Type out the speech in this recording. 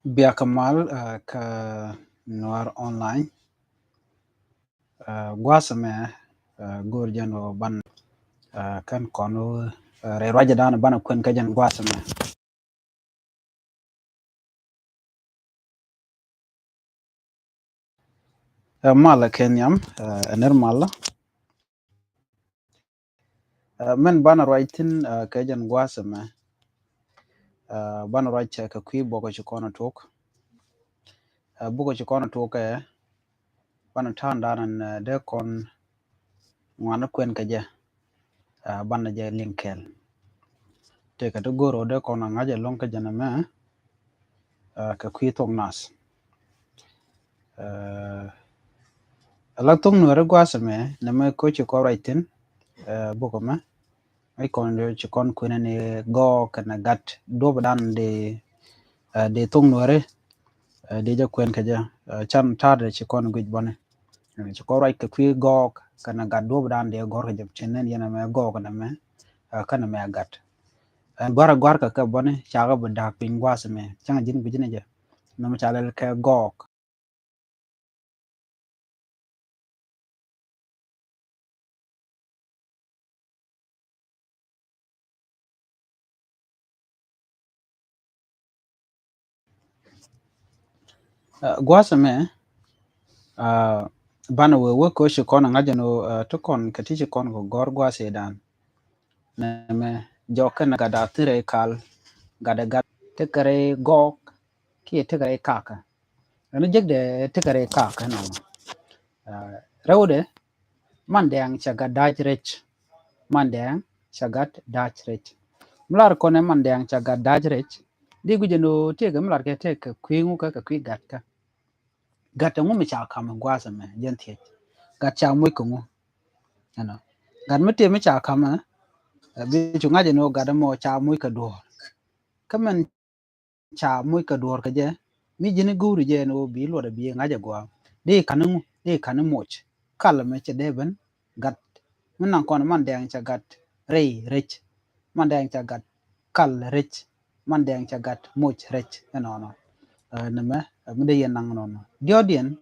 Bia Kamal ka Noir Online gwasame gorjan o ban kan kono re raja dana bana kwen kajan gwasame mala kenyam ener mala men bana raitin kajan gwasame bana raja ka kwi boko chikono tok boko chikono tok bana tan danan de kon ngwana kwen kaja bana je linkel te ka to goro de kon ngaje long kajana me ka kwi tok nas alak tung no re gwasame na me ko chiko raitin boko ma ai kon de chikon kuna ne go kana gat do badan de tung no re de ja kwen kaja chan tar de chikon guj bone chiko rai ka kwi go kana gat do badan de gor ka jam chenen yana me go kana me kana me gat gwara gwar ka bone chaga bu dak pin gwasame changa jin bijine ja no ma chalal ka go gwasame bana we ko chikon ngajano to kon kati chikon go gor gwase dan me jokan ga da tire kal ga da ga te kare gok ki te kare kaka no jeg de te kare kaka no rewde mandang chaga daj rech mandang chagat daj rech mlar kone mandang chaga daj rech di gujeno te ga mlar ke te ka kwingu ka kwi gat ka gat ngu mi cha kam gwasa me jentie gat cha mu ko ngu ano gat mete mi cha kam bi chunga je no gat mo cha mu ka do kamen cha muy ka dor ka je mi jini guru je no bi lo da bi ngaja gwa de kanu moch kala me che deben gat mun nan kon man dang cha gat rei rech man dang cha gat kal rech man dang cha gat moch rech no no na me mi de yen nang no no diodien